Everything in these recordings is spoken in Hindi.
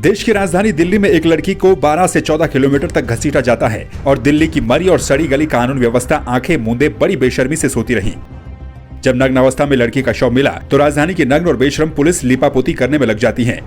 देश की राजधानी दिल्ली में एक लड़की को 12 से 14 किलोमीटर तक घसीटा जाता है और दिल्ली की मरी और सड़ी गली कानून व्यवस्था आंखें मूंदे बड़ी बेशर्मी से सोती रही। जब नग्न अवस्था में लड़की का शव मिला तो राजधानी की नग्न और बेशरम पुलिस लिपापोती करने में लग जाती है।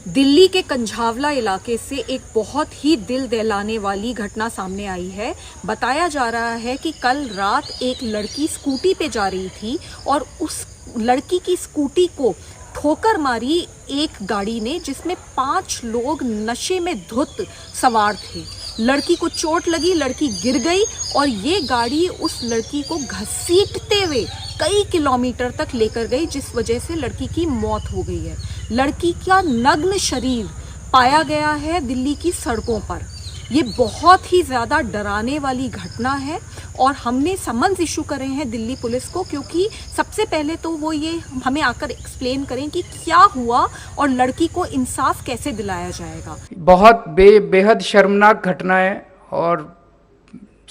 दिल्ली के कंझावला इलाके से एक बहुत ही दिल दहलाने वाली घटना सामने आई है। बताया जा रहा है कि कल रात एक लड़की स्कूटी पे जा रही थी और उस लड़की की स्कूटी को ठोकर मारी एक गाड़ी ने, जिसमें 5 लोग नशे में धुत सवार थे। लड़की को चोट लगी, लड़की गिर गई और ये गाड़ी उस लड़की को घसीटते हुए कई किलोमीटर तक लेकर गई, जिस वजह से लड़की की मौत हो गई है। लड़की का नग्न शरीर पाया गया है दिल्ली की सड़कों पर। ये बहुत ही ज़्यादा डराने वाली घटना है और हमने समन्स इशू करे हैं दिल्ली पुलिस को, क्योंकि सबसे पहले तो वो ये हमें आकर एक्सप्लेन करें कि क्या हुआ और लड़की को इंसाफ कैसे दिलाया जाएगा। बहुत बेहद शर्मनाक घटना है और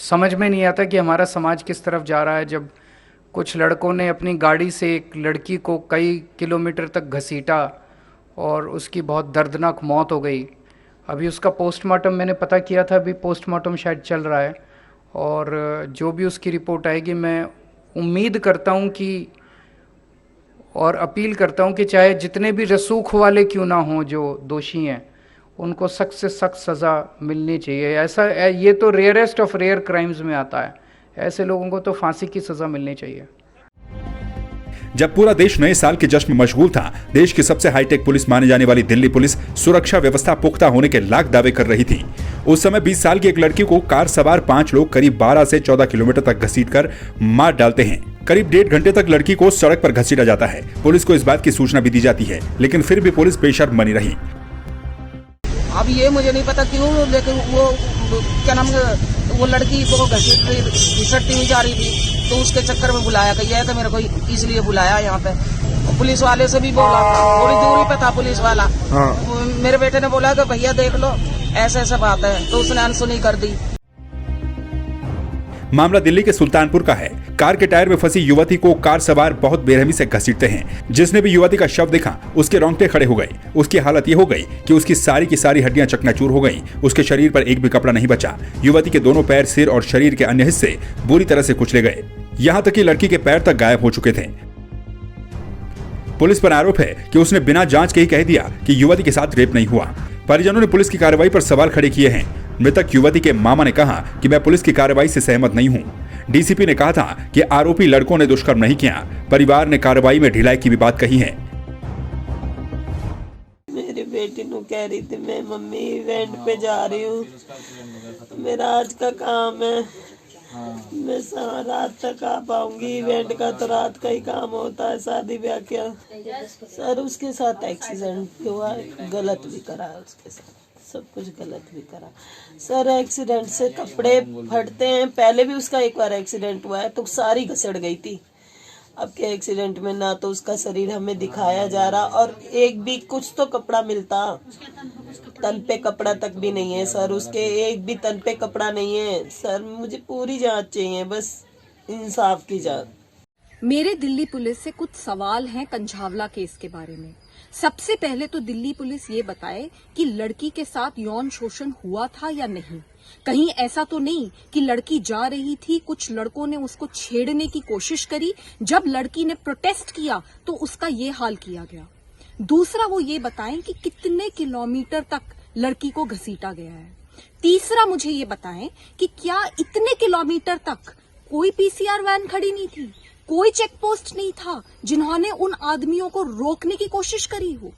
समझ में नहीं आता कि हमारा समाज किस तरफ जा रहा है, जब कुछ लड़कों ने अपनी गाड़ी से एक लड़की को कई किलोमीटर तक घसीटा और उसकी बहुत दर्दनाक मौत हो गई। अभी उसका पोस्टमार्टम मैंने पता किया था, अभी पोस्टमार्टम शायद चल रहा है और जो भी उसकी रिपोर्ट आएगी मैं उम्मीद करता हूं कि और अपील करता हूं कि चाहे जितने भी रसूख वाले क्यों ना हों जो दोषी हैं, उनको सख्त से सख्त सज़ा मिलनी चाहिए। ऐसा ये तो रेयरेस्ट ऑफ रेयर क्राइम्स में आता है, ऐसे लोगों को तो फांसी की सज़ा मिलनी चाहिए। जब पूरा देश नए साल के जश्न में मशगूल था, देश की सबसे हाईटेक पुलिस माने जाने वाली दिल्ली पुलिस सुरक्षा व्यवस्था पुख्ता होने के लाख दावे कर रही थी। उस समय 20 साल की एक लड़की को कार सवार 5 लोग करीब 12 से 14 किलोमीटर तक घसीटकर मार डालते हैं। करीब 1.5 घंटे तक लड़की को सड़क पर घसीटा जाता है। पुलिस को इस बात की सूचना भी दी जाती है, लेकिन फिर भी पुलिस बेशर्म बनी रही। अब ये मुझे नहीं पता क्यों, लेकिन वो क्या नाम, वो लड़की को घसीटती हुई जा रही थी तो उसके चक्कर में बुलाया गया है, तो मेरे को इसलिए बुलाया यहाँ पे। पुलिस वाले से भी बोला, थोड़ी दूरी पे था पुलिस वाला। मेरे बेटे ने बोला कि भैया देख लो ऐसे ऐसा बात है, तो उसने अनसुनी कर दी। मामला दिल्ली के सुल्तानपुर का है। कार के टायर में फंसी युवती को कार सवार बहुत बेरहमी से घसीटते हैं। जिसने भी युवती का शव देखा उसके रोंगटे खड़े हो गए। उसकी हालत ये हो गई कि उसकी सारी की सारी हड्डियां चकनाचूर हो गईं। उसके शरीर पर एक भी कपड़ा नहीं बचा। युवती के दोनों पैर, सिर और शरीर के अन्य हिस्से बुरी तरह से कुचले गए। यहाँ तक कि लड़की के पैर तक गायब हो चुके थे। पुलिस पर आरोप है कि उसने बिना जांच के ही कह दिया कि युवती के साथ रेप नहीं हुआ। परिजनों ने पुलिस की कार्रवाई पर सवाल खड़े किए हैं। मृतक युवती के मामा ने कहा कि मैं पुलिस की कार्रवाई से सहमत नहीं हूं। डीसीपी ने कहा था कि आरोपी लड़कों ने दुष्कर्म नहीं किया। परिवार ने कार्रवाई में ढिलाई की भी बात कही है। मेरी बेटी नु कह रही थी मैं मम्मी इवेंट पे जा रही हूँ, मेरा आज का काम है, मैं रात तक आ पाऊंगी। इवेंट का तो रात का ही काम होता है, शादी ब्याह क्या। सर उसके साथ एक्सीडेंट हुआ, गलत भी करा उसके साथ, सब कुछ गलत भी करा। सर एक्सीडेंट से कपड़े फटते हैं, पहले भी उसका एक बार एक्सीडेंट हुआ है तो सारी घसड़ गई थी। अब के एक्सीडेंट में ना तो उसका शरीर हमें दिखाया जा रहा और एक भी कुछ तो कपड़ा मिलता, तन पे कपड़ा तक भी नहीं है सर, उसके एक भी तन पे कपड़ा नहीं है। सर मुझे पूरी जांच चाहिए, बस इंसाफ की जांच। मेरे दिल्ली पुलिस से कुछ सवाल हैं कंझावला केस के बारे में। सबसे पहले तो दिल्ली पुलिस ये बताए कि लड़की के साथ यौन शोषण हुआ था या नहीं। कहीं ऐसा तो नहीं कि लड़की जा रही थी, कुछ लड़कों ने उसको छेड़ने की कोशिश करी, जब लड़की ने प्रोटेस्ट किया तो उसका ये हाल किया गया। दूसरा वो ये बताएं कि कितने किलोमीटर तक लड़की को घसीटा गया है। तीसरा मुझे ये बताएं कि क्या इतने किलोमीटर तक कोई पीसीआर वैन खड़ी नहीं थी, कोई चेक पोस्ट नहीं था जिन्होंने उन आदमियों को रोकने की कोशिश करी हो।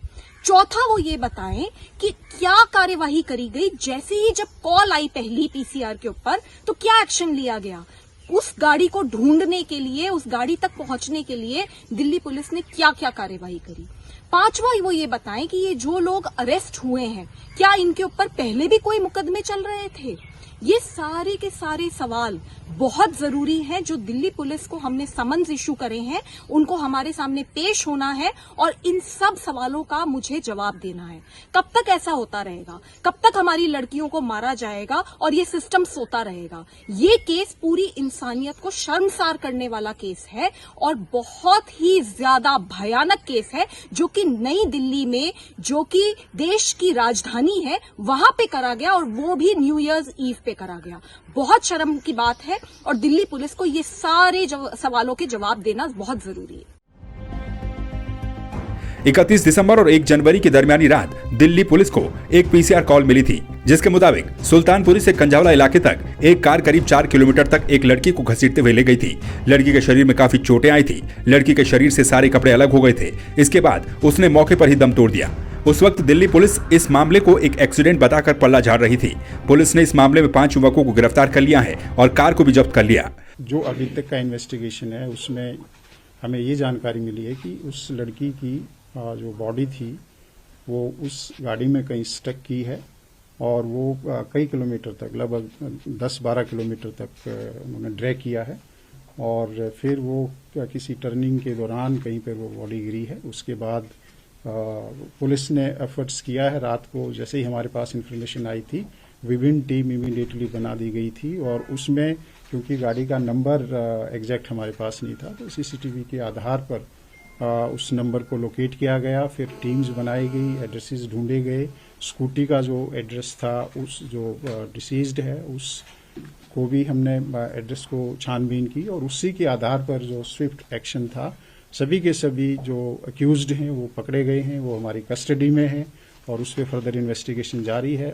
चौथा वो ये बताएं कि क्या कार्यवाही करी गई, जैसे ही जब कॉल आई पहली पीसीआर के ऊपर तो क्या एक्शन लिया गया, उस गाड़ी को ढूंढने के लिए, उस गाड़ी तक पहुंचने के लिए दिल्ली पुलिस ने क्या क्या कार्यवाही करी। पांचवा वो ये बताएं कि ये जो लोग अरेस्ट हुए हैं क्या इनके ऊपर पहले भी कोई मुकदमे चल रहे थे, ये सारे के सारे सवाल बहुत जरूरी हैं जो दिल्ली पुलिस को हमने समन्स इशू करे हैं, उनको हमारे सामने पेश होना है और इन सब सवालों का मुझे जवाब देना है। कब तक ऐसा होता रहेगा? कब तक हमारी लड़कियों को मारा जाएगा और ये सिस्टम सोता रहेगा? ये केस पूरी इंसानियत को शर्मसार करने वाला केस है और बहुत ही ज्यादा भयानक केस है, जो कि नई दिल्ली में, जो कि देश की राजधानी है, वहां पे करा गया और वो भी न्यू ईयर्स ईव पे करा गया। बहुत शर्म की बात है और दिल्ली पुलिस को ये सारे सवालों के जवाब देना बहुत जरूरी है। 31 दिसंबर और 1 जनवरी की दरमियानी रात दिल्ली पुलिस को एक पीसीआर कॉल मिली थी, जिसके मुताबिक सुल्तानपुरी से कंझावला इलाके तक एक कार करीब 4 किलोमीटर तक एक लड़की को घसीटते हुए ले गई थी। लड़की के शरीर में काफी चोटें आई थी। लड़की के शरीर से सारे कपड़े अलग हो गए थे। इसके बाद उसने मौके पर ही दम तोड़ दिया। उस वक्त दिल्ली पुलिस इस मामले को एक एक्सीडेंट बताकर पल्ला झाड़ रही थी। पुलिस ने इस मामले में 5 युवकों को गिरफ्तार कर लिया है और कार को भी जब्त कर लिया। जो अभी तक का इन्वेस्टिगेशन है उसमें हमें ये जानकारी मिली है कि उस लड़की की जो बॉडी थी वो उस गाड़ी में कहीं स्टक की है और वो कई किलोमीटर तक, लगभग 10-12 किलोमीटर तक उन्होंने ड्रैग किया है और फिर वो किसी टर्निंग के दौरान कहीं पर वो बॉडी गिरी है। उसके बाद पुलिस ने एफर्ट्स किया है। रात को जैसे ही हमारे पास इंफॉर्मेशन आई थी, विभिन्न टीम इमीडिएटली बना दी गई थी और उसमें क्योंकि गाड़ी का नंबर एग्जैक्ट हमारे पास नहीं था, तो सीसीटीवी के आधार पर उस नंबर को लोकेट किया गया। फिर टीम्स बनाई गई, एड्रेसेस ढूंढे गए। स्कूटी का जो एड्रेस था, उस जो डिसीज्ड है उस को भी हमने एड्रेस को छानबीन की और उसी के आधार पर जो स्विफ्ट एक्शन था, सभी के सभी जो अक्यूज्ड हैं वो पकड़े गए हैं, वो हमारी कस्टडी में हैं और उस पर फर्दर इन्वेस्टिगेशन जारी है।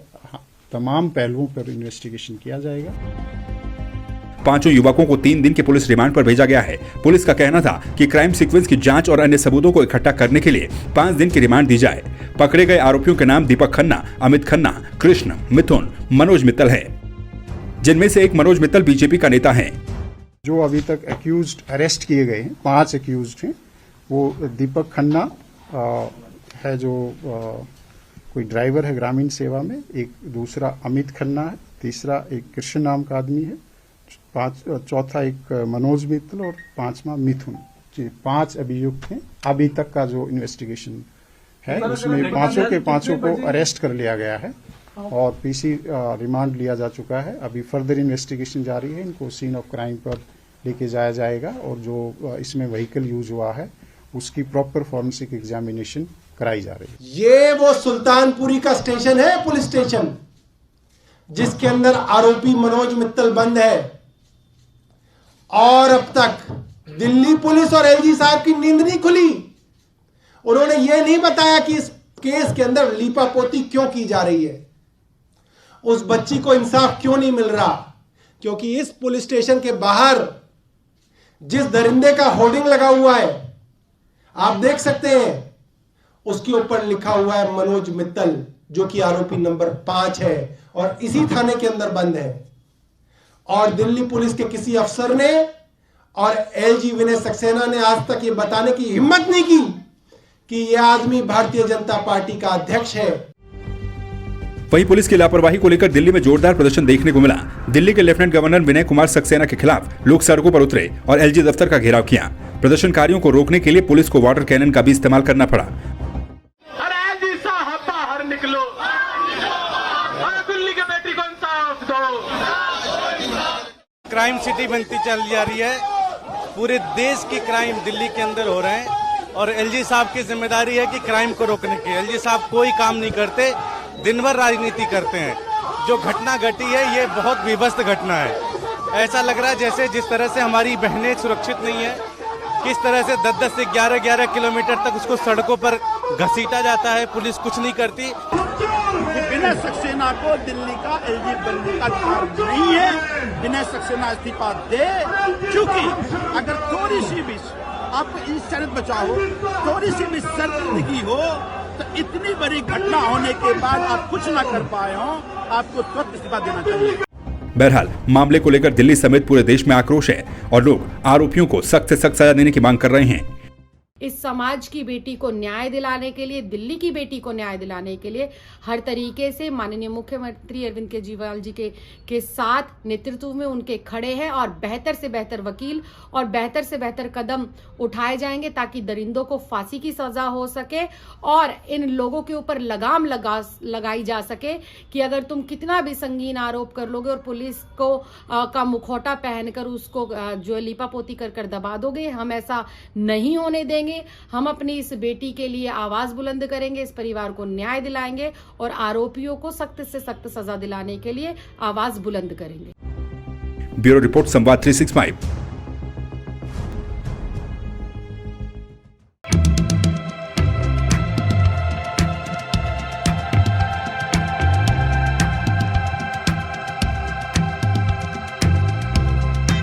तमाम पहलुओं पर इन्वेस्टिगेशन किया जाएगा। 5 युवकों को 3 दिन के पुलिस रिमांड पर भेजा गया है। पुलिस का कहना था कि क्राइम सीक्वेंस की जांच और अन्य सबूतों को इकट्ठा करने के लिए 5 दिन की रिमांड दी जाए। पकड़े गए आरोपियों के नाम दीपक खन्ना, अमित खन्ना, कृष्ण, मिथुन, मनोज मित्तल है, जिनमें से एक मनोज मित्तल बीजेपी का नेता है। जो अभी तक अक्यूज्ड अरेस्ट किए गए हैं, 5 अक्यूज्ड हैं। वो दीपक खन्ना है जो कोई ड्राइवर है ग्रामीण सेवा में, एक दूसरा अमित खन्ना है, तीसरा एक कृष्ण नाम का आदमी है, चौथा एक मनोज मित्तल और 5वां मिथुन। 5 अभियुक्त हैं। अभी तक का जो इन्वेस्टिगेशन है उसमें पांचों को अरेस्ट कर लिया गया है और पीसी रिमांड लिया जा चुका है। अभी फर्दर इन्वेस्टिगेशन जारी है। इनको सीन ऑफ क्राइम पर लेके जाया जाएगा और जो इसमें व्हीकल यूज हुआ है उसकी प्रॉपर फॉरेंसिक एग्जामिनेशन कराई जा रही है। ये वो सुल्तानपुरी का स्टेशन है, पुलिस स्टेशन, जिसके अंदर आरोपी मनोज मित्तल बंद है और अब तक दिल्ली पुलिस और एलजी साहब की नींद नहीं खुली। उन्होंने ये नहीं बताया कि इस केस के अंदर लीपापोती क्यों की जा रही है, उस बच्ची को इंसाफ क्यों नहीं मिल रहा। क्योंकि इस पुलिस स्टेशन के बाहर जिस दरिंदे का होर्डिंग लगा हुआ है, आप देख सकते हैं, उसके ऊपर लिखा हुआ है मनोज मित्तल, जो कि आरोपी नंबर 5 है और इसी थाने के अंदर बंद है। और दिल्ली पुलिस के किसी अफसर ने और एलजी विनय सक्सेना ने आज तक ये बताने की हिम्मत नहीं की कि यह आदमी भारतीय जनता पार्टी का अध्यक्ष है। वहीं पुलिस की लापरवाही को लेकर दिल्ली में जोरदार प्रदर्शन देखने को मिला। दिल्ली के लेफ्टिनेंट गवर्नर विनय कुमार सक्सेना के खिलाफ लोग सड़कों पर उतरे और एलजी दफ्तर का घेराव किया। प्रदर्शनकारियों को रोकने के लिए पुलिस को वाटर कैनन का भी इस्तेमाल करना पड़ा। निकलो, दिल्ली के बेटी को इंसाफ दो। क्राइम सिटी बनती चली जा रही है। पूरे देश की क्राइम दिल्ली के अंदर हो रहे हैं और एलजी साहब की जिम्मेदारी है कि क्राइम को रोकने की। एलजी साहब कोई काम नहीं करते, दिन भर राजनीति करते हैं। जो घटना घटी है ये बहुत विभत्स घटना है। ऐसा लग रहा है जैसे जिस तरह से हमारी बहनें सुरक्षित नहीं है, किस तरह से 10-10 से 11-11 किलोमीटर तक उसको सड़कों पर घसीटा जाता है, पुलिस कुछ नहीं करती। विनय सक्सेना को दिल्ली का एलजी बनने का अधिकार नहीं है। विनय सक्सेना इस्तीफा दे, क्योंकि अगर थोड़ी सी भी आपको इंसानियत बचाओ, थोड़ी सी भी शर्मिंदगी हो, तो इतनी बड़ी घटना होने के बाद आप कुछ ना कर पाए हो, आपको तुरंत इस्तीफा देना चाहिए। बहरहाल मामले को लेकर दिल्ली समेत पूरे देश में आक्रोश है और लोग आरोपियों को सख्त से सख्त सजा देने की मांग कर रहे हैं। इस समाज की बेटी को न्याय दिलाने के लिए, दिल्ली की बेटी को न्याय दिलाने के लिए हर तरीके से माननीय मुख्यमंत्री अरविंद केजरीवाल जी के साथ नेतृत्व में उनके खड़े हैं और बेहतर से बेहतर वकील और बेहतर से बेहतर कदम उठाए जाएंगे ताकि दरिंदों को फांसी की सजा हो सके और इन लोगों के ऊपर लगाम लगाई जा सके कि अगर तुम कितना भी संगीन आरोप कर लोगे और पुलिस को का मुखौटा पहनकर उसको जो लीपापोती कर दबा दोगे, हम ऐसा नहीं होने देंगे। हम अपनी इस बेटी के लिए आवाज बुलंद करेंगे, इस परिवार को न्याय दिलाएंगे और आरोपियों को सख्त से सख्त सजा दिलाने के लिए आवाज बुलंद करेंगे। ब्यूरो रिपोर्ट संवाद 365।